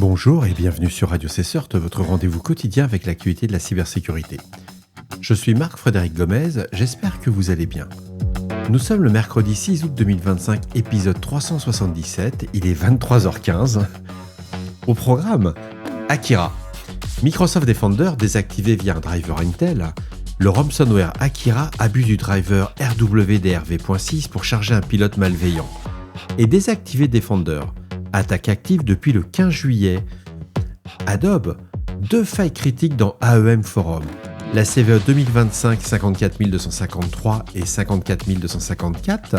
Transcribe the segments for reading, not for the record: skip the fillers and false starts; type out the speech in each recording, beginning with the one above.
Bonjour et bienvenue sur Radio Cessert, votre rendez-vous quotidien avec l'actualité de la cybersécurité. Je suis Marc-Frédéric Gomez, j'espère que vous allez bien. Nous sommes le mercredi 6 août 2025, épisode 377, il est 23h15. Au programme, Akira. Microsoft Defender désactivé via un driver Intel. Le ransomware Akira abuse du driver RWDRV.6 pour charger un pilote malveillant. Et désactivé Defender. Attaque active depuis le 15 juillet. Adobe, 2 failles critiques dans AEM Forum. La CVE 2025 54253 et 54254.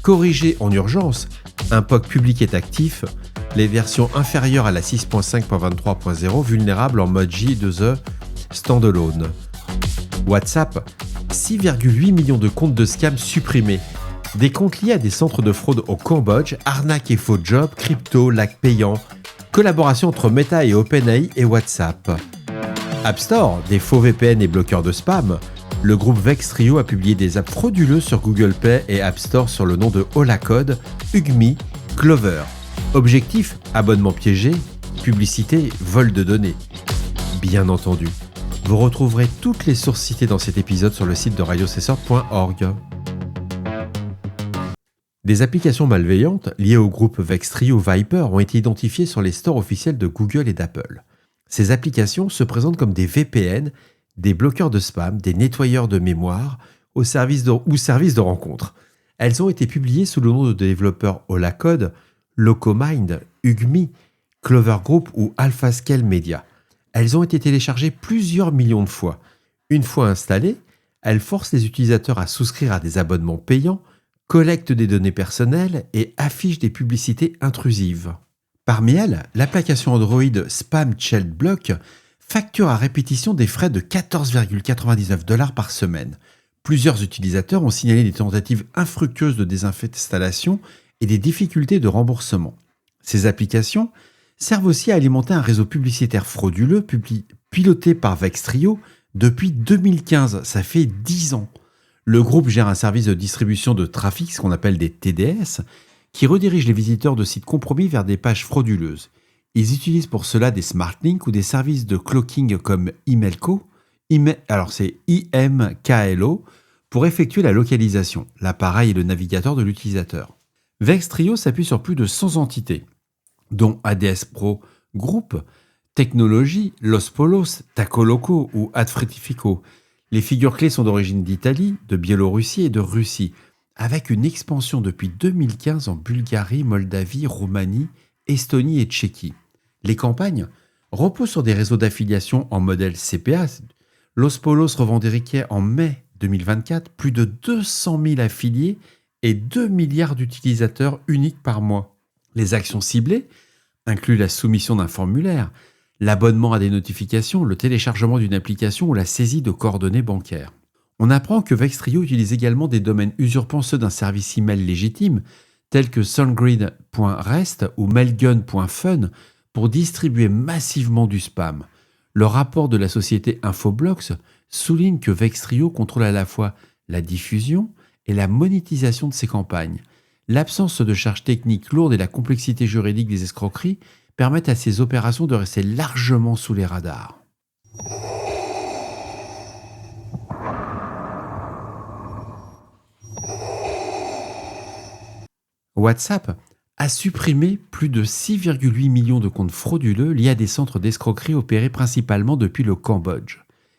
Corrigée en urgence, un POC public est actif. Les versions inférieures à la 6.5.23.0 vulnérables en mode J2E standalone. WhatsApp, 6,8 millions de comptes de scam supprimés. Des comptes liés à des centres de fraude au Cambodge, arnaques et faux jobs, crypto, lacs payants, collaboration entre Meta et OpenAI et WhatsApp. App Store, des faux VPN et bloqueurs de spam. Le groupe Vextrio a publié des apps frauduleuses sur Google Play et App Store sur le nom de Holacode, Ugmi, Clover. Objectif, abonnement piégé, publicité, vol de données. Bien entendu, vous retrouverez toutes les sources citées dans cet épisode sur le site de radiocesseur.org. Des applications malveillantes liées au groupe Vextrio Viper ont été identifiées sur les stores officiels de Google et d'Apple. Ces applications se présentent comme des VPN, des bloqueurs de spam, des nettoyeurs de mémoire ou services de rencontre. Elles ont été publiées sous le nom de développeurs Holacode, Locomind, Ugmi, Clover Group ou AlphaScale Media. Elles ont été téléchargées plusieurs millions de fois. Une fois installées, elles forcent les utilisateurs à souscrire à des abonnements payants, collectent des données personnelles et affichent des publicités intrusives. Parmi elles, l'application Android Spam Child Block facture à répétition des frais de 14,99$ par semaine. Plusieurs utilisateurs ont signalé des tentatives infructueuses de désinstallation et des difficultés de remboursement. Ces applications servent aussi à alimenter un réseau publicitaire frauduleux piloté par Vextrio depuis 2015, ça fait 10 ans. Le groupe gère un service de distribution de trafic, ce qu'on appelle des TDS, qui redirige les visiteurs de sites compromis vers des pages frauduleuses. Ils utilisent pour cela des smart links ou des services de cloaking comme Imelco, c'est IMKLO, pour effectuer la localisation, l'appareil et le navigateur de l'utilisateur. Vextrio s'appuie sur plus de 100 entités, dont ADS Pro Group, Technologie, Los Polos, Tacoloco ou Adfretifico. Les figures clés sont d'origine d'Italie, de Biélorussie et de Russie, avec une expansion depuis 2015 en Bulgarie, Moldavie, Roumanie, Estonie et Tchéquie. Les campagnes reposent sur des réseaux d'affiliation en modèle CPA. Los Polos revendiquait en mai 2024 plus de 200 000 affiliés et 2 milliards d'utilisateurs uniques par mois. Les actions ciblées incluent la soumission d'un formulaire, l'abonnement à des notifications, le téléchargement d'une application ou la saisie de coordonnées bancaires. On apprend que Vextrio utilise également des domaines usurpant ceux d'un service email légitime, tels que songrid.rest ou mailgun.fun, pour distribuer massivement du spam. Le rapport de la société Infoblox souligne que Vextrio contrôle à la fois la diffusion et la monétisation de ses campagnes. L'absence de charges techniques lourdes et la complexité juridique des escroqueries permettent à ces opérations de rester largement sous les radars. WhatsApp a supprimé plus de 6,8 millions de comptes frauduleux liés à des centres d'escroquerie opérés principalement depuis le Cambodge.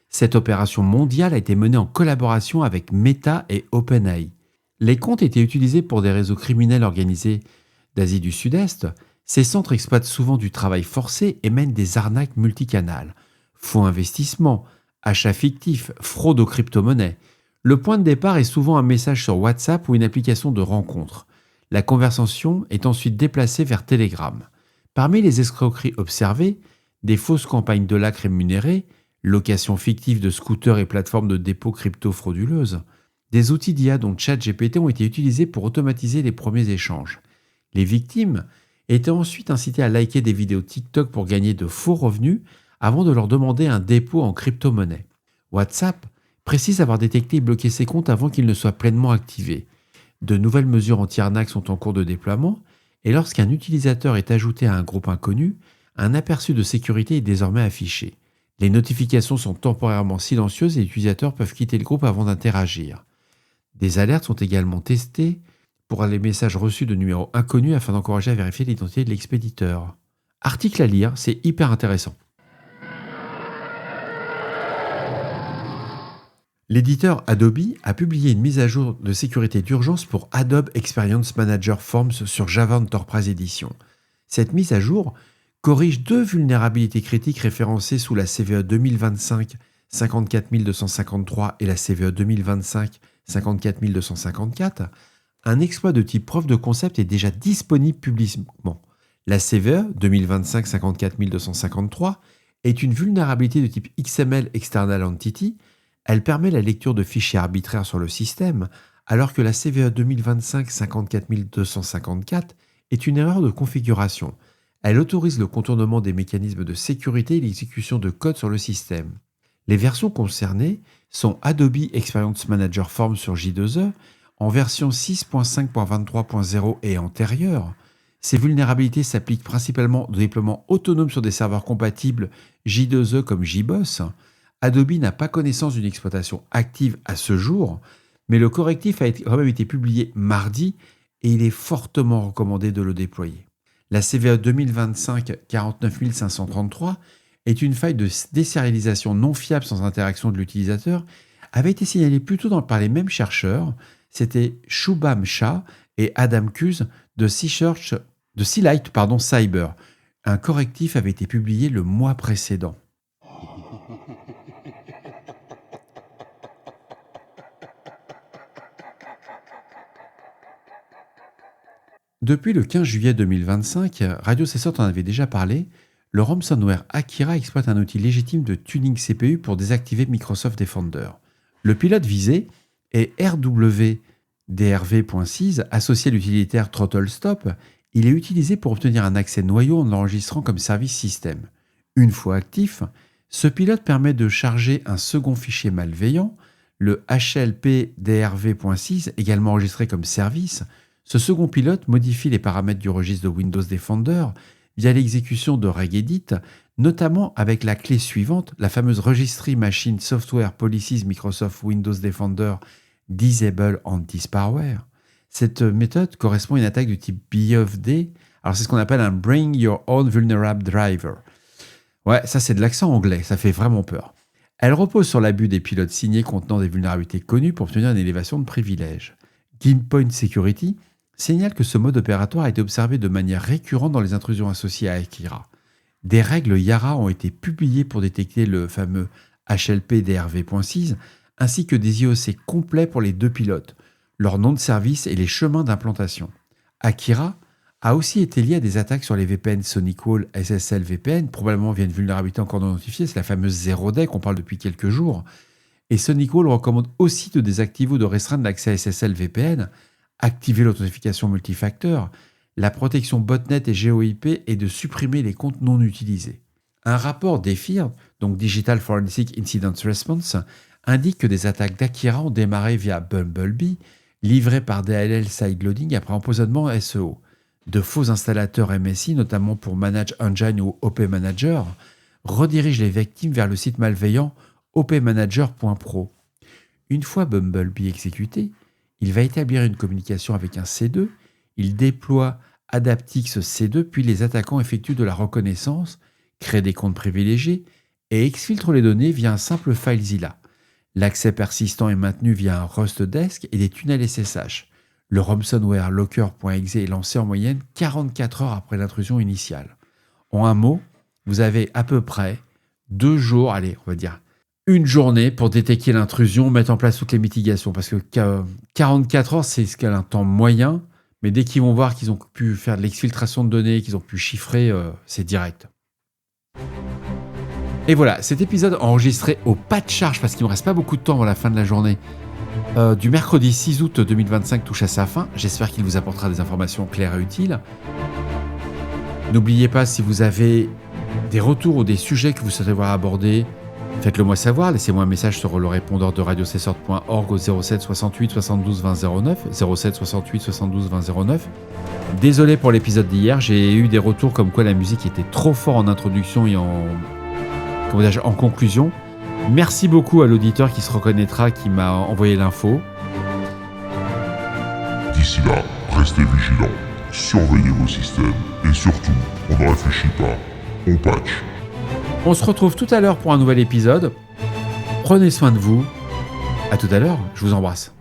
Cette opération mondiale a été menée en collaboration avec Meta et OpenAI. Les comptes étaient utilisés pour des réseaux criminels organisés d'Asie du Sud-Est. Ces centres exploitent souvent du travail forcé et mènent des arnaques multicanales. Faux investissements, achats fictifs, fraude aux crypto-monnaies. Le point de départ est souvent un message sur WhatsApp ou une application de rencontre. La conversation est ensuite déplacée vers Telegram. Parmi les escroqueries observées, des fausses campagnes de lacs rémunérés, location fictive de scooters et plateformes de dépôt crypto frauduleuses, des outils d'IA dont ChatGPT ont été utilisés pour automatiser les premiers échanges. Les victimes étaient ensuite incitées à liker des vidéos TikTok pour gagner de faux revenus avant de leur demander un dépôt en crypto-monnaie. WhatsApp précise avoir détecté et bloqué ses comptes avant qu'ils ne soient pleinement activés. De nouvelles mesures anti-arnaque sont en cours de déploiement et lorsqu'un utilisateur est ajouté à un groupe inconnu, un aperçu de sécurité est désormais affiché. Les notifications sont temporairement silencieuses et les utilisateurs peuvent quitter le groupe avant d'interagir. Des alertes sont également testées pour les messages reçus de numéros inconnus afin d'encourager à vérifier l'identité de l'expéditeur. Article à lire, c'est hyper intéressant. L'éditeur Adobe a publié une mise à jour de sécurité d'urgence pour Adobe Experience Manager Forms sur Java Enterprise Edition. Cette mise à jour corrige 2 vulnérabilités critiques référencées sous la CVE 2025 54253 et la CVE 2025 54254. Un exploit de type preuve de concept est déjà disponible publiquement. La CVE 2025 54253 est une vulnérabilité de type XML External Entity. Elle permet la lecture de fichiers arbitraires sur le système, alors que la CVE 2025 54254 est une erreur de configuration. Elle autorise le contournement des mécanismes de sécurité et l'exécution de code sur le système. Les versions concernées sont Adobe Experience Manager Forms sur J2E, en version 6.5.23.0 et antérieure. Ces vulnérabilités s'appliquent principalement au déploiement autonome sur des serveurs compatibles J2E comme JBoss. Adobe n'a pas connaissance d'une exploitation active à ce jour, mais le correctif a quand même été publié mardi et il est fortement recommandé de le déployer. La CVE 2025 49533 est une faille de désérialisation non fiable sans interaction de l'utilisateur, avait été signalée plus tôt par les mêmes chercheurs, c'était Shubham Shah et Adam Kuz de Sealight Cyber. Un correctif avait été publié le mois précédent. Depuis le 15 juillet 2025, Radio Cessort en avait déjà parlé, le ransomware Akira exploite un outil légitime de tuning CPU pour désactiver Microsoft Defender. Le pilote visé est RWDRV.6, associé à l'utilitaire ThrottleStop. Il est utilisé pour obtenir un accès noyau en l'enregistrant comme service système. Une fois actif, ce pilote permet de charger un second fichier malveillant, le HLPDRV.6, également enregistré comme service. Ce second pilote modifie les paramètres du registre de Windows Defender via l'exécution de regedit, notamment avec la clé suivante, la fameuse Registry Machine Software Policies Microsoft Windows Defender Disable Anti-Spyware. Cette méthode correspond à une attaque du type BFD. Alors c'est ce qu'on appelle un Bring Your Own Vulnerable Driver. Ouais, ça c'est de l'accent anglais, ça fait vraiment peur. Elle repose sur l'abus des pilotes signés contenant des vulnérabilités connues pour obtenir une élévation de privilèges. Gamepoint Security signale que ce mode opératoire a été observé de manière récurrente dans les intrusions associées à Akira. Des règles Yara ont été publiées pour détecter le fameux HLPDRV.6 ainsi que des IOC complets pour les 2 pilotes, leur nom de service et les chemins d'implantation. Akira a aussi été lié à des attaques sur les VPN SonicWall SSL VPN, probablement via une vulnérabilité encore non notifiée, c'est la fameuse Zero Day qu'on parle depuis quelques jours. Et SonicWall recommande aussi de désactiver ou de restreindre l'accès à SSL VPN, activer l'authentification multifacteur, la protection botnet et GeoIP et de supprimer les comptes non utilisés. Un rapport d'EFIR, donc Digital Forensic Incident Response, indique que des attaques d'Akira ont démarré via Bumblebee, livrées par DLL Sideloading après empoisonnement SEO. De faux installateurs MSI, notamment pour Manage Engine ou OP Manager, redirigent les victimes vers le site malveillant opmanager.pro. Une fois Bumblebee exécuté, il va établir une communication avec un C2, il déploie Adaptix C2, puis les attaquants effectuent de la reconnaissance, créent des comptes privilégiés et exfiltrent les données via un simple FileZilla. L'accès persistant est maintenu via un Rustdesk et des tunnels SSH. Le ransomware locker.exe est lancé en moyenne 44 heures après l'intrusion initiale. En un mot, vous avez à peu près 2 jours, allez, on va dire une journée pour détecter l'intrusion, mettre en place toutes les mitigations. Parce que 44 heures, c'est ce qu'elle a un temps moyen, mais dès qu'ils vont voir qu'ils ont pu faire de l'exfiltration de données, qu'ils ont pu chiffrer, c'est direct. Et voilà, cet épisode enregistré au pas de charge, parce qu'il ne me reste pas beaucoup de temps avant la fin de la journée, du mercredi 6 août 2025 touche à sa fin. J'espère qu'il vous apportera des informations claires et utiles. N'oubliez pas, si vous avez des retours ou des sujets que vous souhaitez voir abordés, Faites-le moi savoir, laissez-moi un message sur le répondeur de radiocesseur.org au 07 68 72 20 09, 07 68 72 20 09. Désolé pour l'épisode d'hier, j'ai eu des retours comme quoi la musique était trop fort en introduction et en conclusion. Merci beaucoup à l'auditeur qui se reconnaîtra, qui m'a envoyé l'info. D'ici là, restez vigilants, surveillez vos systèmes et surtout, on ne réfléchit pas, on patch. On se retrouve tout à l'heure pour un nouvel épisode. Prenez soin de vous. À tout à l'heure, je vous embrasse.